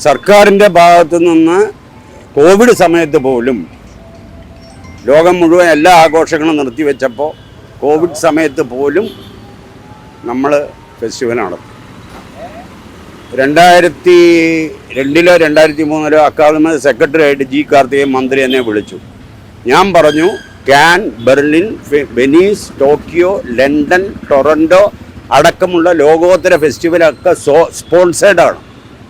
സർക്കാരിൻ്റെ ഭാഗത്തു നിന്ന് കോവിഡ് സമയത്ത് പോലും ലോകം മുഴുവൻ എല്ലാ ആഘോഷങ്ങളും നിർത്തിവെച്ചപ്പോൾ കോവിഡ് സമയത്ത് പോലും നമ്മൾ ഫെസ്റ്റിവൽ നടത്തും. 2002 2003 അക്കാദമി സെക്രട്ടറി ആയിട്ട് ജി കാർത്തികേയൻ മന്ത്രി എന്നെ വിളിച്ചു. ഞാൻ പറഞ്ഞു Cannes, Berlin, Venice, Tokyo, London, Toronto അടക്കമുള്ള ലോകോത്തര ഫെസ്റ്റിവലൊക്കെ സ്പോൺസേഡാണ്.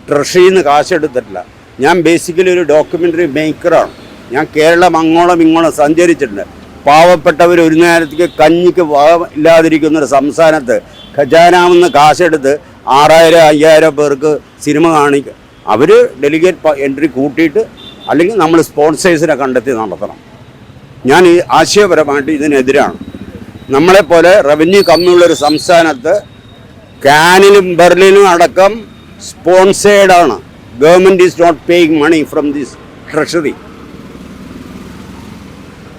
ട്രഷറിയിൽ നിന്ന് കാശെടുത്തിട്ടില്ല. ഞാൻ ബേസിക്കലി ഒരു ഡോക്യുമെൻ്ററി മേക്കറാണ്. ഞാൻ കേരളം അങ്ങോളം ഇങ്ങോളം സഞ്ചരിച്ചിട്ടുണ്ട്. പാവപ്പെട്ടവർ ഒരു നേരത്തേക്ക് കഞ്ഞിക്ക് ഇല്ലാതിരിക്കുന്നൊരു സംസ്ഥാനത്ത് ഖജാനാവെന്ന് കാശെടുത്ത് 6000-5000 പേർക്ക് സിനിമ കാണിക്കുക. അവർ ഡെലിഗേറ്റ് എൻട്രി കൂട്ടിയിട്ട് അല്ലെങ്കിൽ നമ്മൾ സ്പോൺസേഴ്സിനെ കണ്ടെത്തി നടത്തണം. ഞാൻ ഈ ആശയപരമായിട്ട് ഇതിനെതിരാണ്. നമ്മളെപ്പോലെ റവന്യൂ കമ്മിയുള്ളൊരു സംസ്ഥാനത്ത് കാനിലും ബെർലിനും അടക്കം സ്പോൺസേഡാണ്. Government is not paying money from this treasury.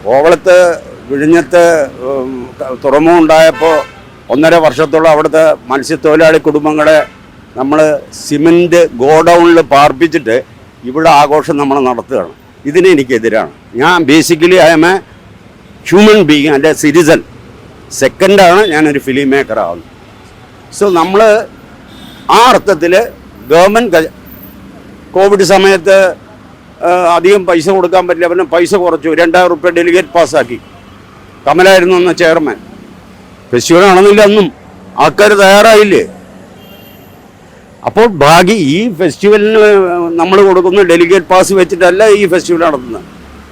കോവളത്ത് വിഴിഞ്ഞത്ത് തുറമുഖം ഉണ്ടായപ്പോൾ 1.5 വർഷത്തോളം അവിടുത്തെ മത്സ്യത്തൊഴിലാളി കുടുംബങ്ങളെ നമ്മൾ സിമൻറ്റ് ഗോഡൗണിൽ പാർപ്പിച്ചിട്ട് ഇവിടെ ആഘോഷം നമ്മൾ നടത്തുകയാണ്. ഇതിന് എനിക്കെതിരാണ്. ഞാൻ basically I am a human being and a citizen. സെക്കൻഡാണ് ഞാനൊരു ഫിലിം മേക്കറാവുന്നത്. സോ നമ്മൾ ആ അർത്ഥത്തിൽ ഗവൺമെൻറ് കോവിഡ് സമയത്ത് അധികം പൈസ കൊടുക്കാൻ പറ്റില്ല. പിന്നെ പൈസ കുറച്ചു. 2000 റുപ്യ ഡെലിഗേറ്റ് പാസ്സാക്കി. കമലായിരുന്നു അന്ന് ചെയർമാൻ. ഫെസ്റ്റിവൽ നടന്നില്ല. അന്നും ആൾക്കാർ തയ്യാറായില്ലേ? അപ്പോൾ ഈ ഫെസ്റ്റിവലിന് നമ്മൾ കൊടുക്കുന്ന ഡെലിഗേറ്റ് പാസ് വെച്ചിട്ടല്ല ഈ ഫെസ്റ്റിവൽ നടത്തുന്നത്.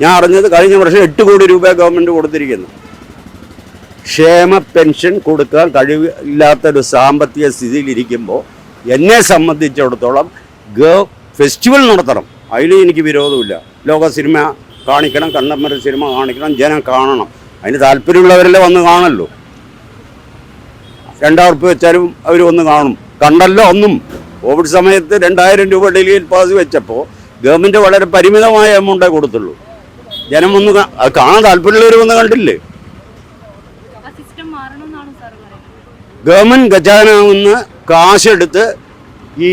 ഞാൻ അറിഞ്ഞത് കഴിഞ്ഞ വർഷം 8 കോടി രൂപ ഗവൺമെൻറ് കൊടുത്തിരിക്കുന്നു. ക്ഷേമ പെൻഷൻ കൊടുക്കാൻ കഴിവില്ലാത്തൊരു സാമ്പത്തിക സ്ഥിതിയിലിരിക്കുമ്പോൾ എന്നെ സംബന്ധിച്ചിടത്തോളം ഫെസ്റ്റിവൽ നടത്തണം. അതിൽ എനിക്ക് വിരോധമില്ല. ലോക സിനിമ കാണിക്കണം, കണ്ടംപററി സിനിമ കാണിക്കണം, ജനം കാണണം. അതിന് താല്പര്യമുള്ളവരെല്ലാം വന്ന് കാണല്ലോ. 2000 റുപ്യ വെച്ചാലും അവർ വന്ന് കാണും. കണ്ടല്ലോ ഒന്നും. കോവിഡ് സമയത്ത് 2000 രൂപ ഡെലിഗേറ്റ് പാസ് വെച്ചപ്പോൾ ഗവൺമെൻറ് വളരെ പരിമിതമായ എമൗണ്ടേ കൊടുത്തുള്ളൂ. ജനം ഒന്ന് കാണാൻ താല്പര്യമുള്ളവർ വന്ന് കണ്ടില്ലേ? ഗവൺമെൻറ് ഖജാനാവുന്ന കാശെടുത്ത് ഈ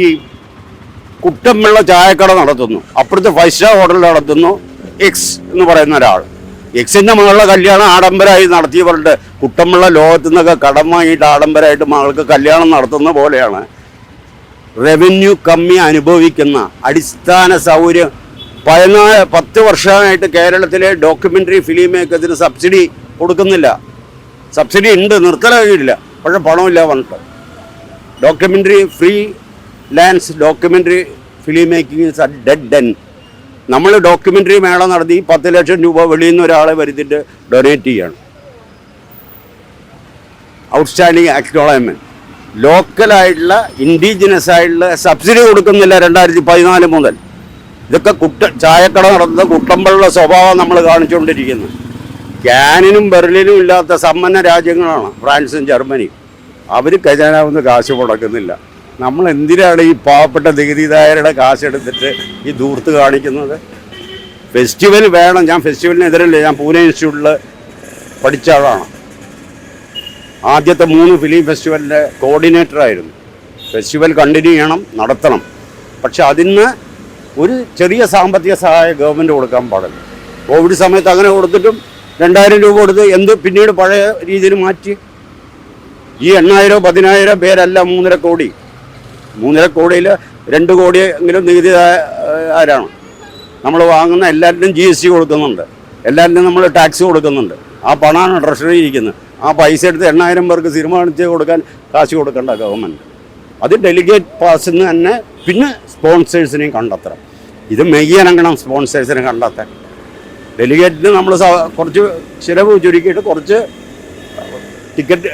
കുട്ടമ്പിള്ള ചായക്കട നടത്തുന്നു, അപ്പുറത്ത് 5 സ്റ്റാർ ഹോട്ടൽ നടത്തുന്നു. എക്സ് എന്ന് പറയുന്ന ഒരാൾ, എക്സിൻ്റെ മകളുടെ കല്യാണം ആഡംബരമായി നടത്തിയവരുടെ കുട്ടമ്പിള്ള ലോകത്തു നിന്നൊക്കെ കടം വാങ്ങിയിട്ട് ആഡംബരമായിട്ട് മകൾക്ക് കല്യാണം നടത്തുന്ന പോലെയാണ് റവന്യൂ കമ്മി അനുഭവിക്കുന്ന അടിസ്ഥാന സൗകര്യം. 10 വർഷമായിട്ട് കേരളത്തിലെ ഡോക്യുമെൻ്ററി ഫിലിം മേക്കേഴ്സിന് സബ്സിഡി കൊടുക്കുന്നില്ല. സബ്സിഡി ഉണ്ട്, നിർത്തലാകില്ല, പക്ഷേ പണമില്ല പറഞ്ഞിട്ട്. Documentary free lance documentary film making is at dead end. നമ്മൾ ഡോക്യുമെൻ്ററി മേള നടത്തി 10 ലക്ഷം രൂപ വെളിയിൽ നിന്ന് ഒരാളെ വരുത്തിയിട്ട് ഡൊനേറ്റ് ചെയ്യണം. Outstanding acknowledgement. ലോക്കലായിട്ടുള്ള ഇൻഡിജിനസ് ആയിട്ടുള്ള സബ്സിഡി കൊടുക്കുന്നില്ല 2014 മുതൽ. ഇതൊക്കെ ചായക്കട നടത്തുന്ന കുട്ടമ്പളുടെ സ്വഭാവം നമ്മൾ കാണിച്ചുകൊണ്ടിരിക്കുന്നത്. കാനിനും ബെർലിനും ഇല്ലാത്ത സമ്പന്ന രാജ്യങ്ങളാണ് ഫ്രാൻസും ജർമ്മനിയും. അവർ ഖജാനാവുന്ന കാശ് മുടക്കുന്നില്ല. നമ്മൾ എന്തിനാണ് ഈ പാവപ്പെട്ട നികുതിദായകരുടെ കാശെടുത്തിട്ട് ഈ ദൂർത്ത് കാണിക്കുന്നത്? ഫെസ്റ്റിവൽ വേണം. ഞാൻ ഫെസ്റ്റിവലിനെതിരല്ലേ. ഞാൻ പൂനെ ഇൻസ്റ്റിറ്റ്യൂട്ടിൽ പഠിച്ച ആളാണ്. ആദ്യത്തെ 3 ഫിലിം ഫെസ്റ്റിവലിൻ്റെ കോർഡിനേറ്ററായിരുന്നു. ഫെസ്റ്റിവൽ കണ്ടിന്യൂ ചെയ്യണം, നടത്തണം. പക്ഷെ അതിന് ഒരു ചെറിയ സാമ്പത്തിക സഹായം ഗവൺമെൻറ് കൊടുക്കാൻ പാടില്ല. കോവിഡ് സമയത്ത് അങ്ങനെ കൊടുത്തിട്ടും 2000 രൂപ കൊടുത്ത് പിന്നീട് പഴയ രീതിയിൽ മാറ്റി. ഈ 8000 10,000 പേരല്ല 3.5 കോടി. 3.5 കോടിയിൽ 2 കോടിയെങ്കിലും നികുതി ആരാണ്? നമ്മൾ വാങ്ങുന്ന എല്ലാറ്റിനും GST കൊടുക്കുന്നുണ്ട്, എല്ലാറ്റിനും നമ്മൾ ടാക്സ് കൊടുക്കുന്നുണ്ട്. ആ പണമാണ് ട്രഷറി ഇരിക്കുന്നത്. ആ പൈസ എടുത്ത് 8000 പേർക്ക് സിനിമ കാണിച്ച് കൊടുക്കാൻ കാശ് കൊടുക്കേണ്ട ഗവൺമെൻറ്. അത് ഡെലിഗേറ്റ് പാസിന് തന്നെ. പിന്നെ സ്പോൺസേഴ്സിനെയും കണ്ടെത്തണം. ഇത് മെയ്യനങ്ങണം സ്പോൺസേഴ്സിനെ കണ്ടെത്താൻ. ഡെലിഗേറ്റിന് നമ്മൾ കുറച്ച് ചിലവ് ചുരുക്കിയിട്ട് കുറച്ച് ടിക്കറ്റ്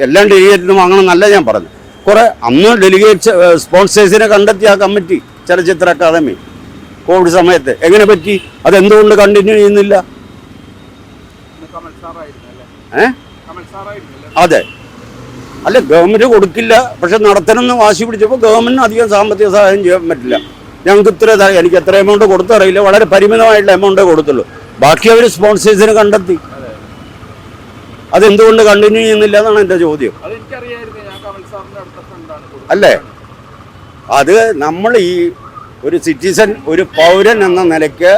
എല്ലാം ഡെലിഗേറ്റിന് വാങ്ങണം എന്നല്ല ഞാൻ പറഞ്ഞു. കുറേ അന്ന് ഡെലിഗേറ്റ് സ്പോൺസേഴ്സിനെ കണ്ടെത്തി ആ കമ്മിറ്റി, ചലച്ചിത്ര അക്കാദമി, കോവിഡ് സമയത്ത് എങ്ങനെ പറ്റി? അതെന്തുകൊണ്ട് കണ്ടിന്യൂ ചെയ്യുന്നില്ല? അതെ, അല്ല ഗവൺമെൻറ് കൊടുക്കില്ല. പക്ഷെ നടത്തണമെന്ന് വാശി പിടിച്ചപ്പോൾ ഗവൺമെൻറ്റിന് അധികം സാമ്പത്തിക സഹായം ചെയ്യാൻ പറ്റില്ല. ഞങ്ങൾക്ക് എനിക്ക് എത്ര എമൗണ്ട് കൊടുത്തറിയില്ല, വളരെ പരിമിതമായിട്ടുള്ള എമൗണ്ടേ കൊടുത്തുള്ളൂ. ബാക്കി അവർ സ്പോൺസേഴ്സിനെ കണ്ടെത്തി. അതെന്തുകൊണ്ട് കണ്ടിന്യൂ ചെയ്യുന്നില്ല എന്നാണ് എൻ്റെ ചോദ്യം. അല്ലേ? അത് നമ്മൾ ഈ ഒരു സിറ്റിസൺ, ഒരു പൗരൻ എന്ന നിലയ്ക്ക്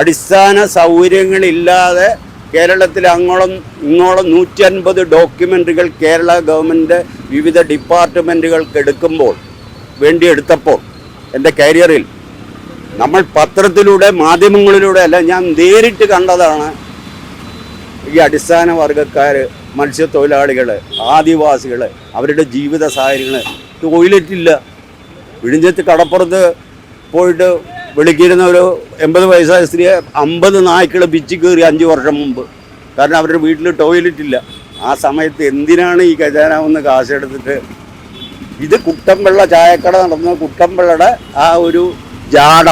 അടിസ്ഥാന സൗകര്യങ്ങളില്ലാതെ കേരളത്തിൽ അങ്ങോളം ഇങ്ങോളം 150 ഡോക്യുമെൻ്ററികൾ കേരള ഗവൺമെൻറ് വിവിധ ഡിപ്പാർട്ട്മെൻറ്റുകൾക്ക് എടുത്തപ്പോൾ എൻ്റെ കരിയറിൽ നമ്മൾ പത്രത്തിലൂടെ മാധ്യമങ്ങളിലൂടെ അല്ല, ഞാൻ നേരിട്ട് കണ്ടതാണ് ഈ അടിസ്ഥാന വർഗ്ഗക്കാർ, മത്സ്യത്തൊഴിലാളികൾ, ആദിവാസികൾ, അവരുടെ ജീവിത സാഹചര്യങ്ങൾ. ടോയ്ലറ്റില്ല. വിഴിഞ്ഞത്ത് കടപ്പുറത്ത് പോയിട്ട് വിളിക്കിരുന്ന ഒരു 80 വയസ്സായ സ്ത്രീയെ 50 നായ്ക്കൾ പിച്ചി കയറി 5 വർഷം മുമ്പ്. കാരണം അവരുടെ വീട്ടിൽ ടോയ്ലറ്റ് ഇല്ല. ആ സമയത്ത് എന്തിനാണ് ഈ ഖജാനാവെന്ന് കാശെടുത്തിട്ട് ഇത് കുട്ടമ്പിള്ള ചായക്കട നടന്ന കുട്ടമ്പിള്ളയുടെ ആ ഒരു ജാട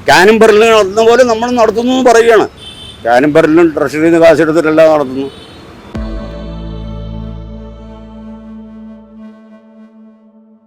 കാനും പെരലിന് നടത്തുന്ന പോലെ നമ്മൾ നടത്തുന്നു എന്ന് പറയുകയാണ്. കാനും പെരലിനും ട്രഷറിയിൽ നിന്ന് കാശെടുത്തിട്ടല്ല നടത്തുന്നു.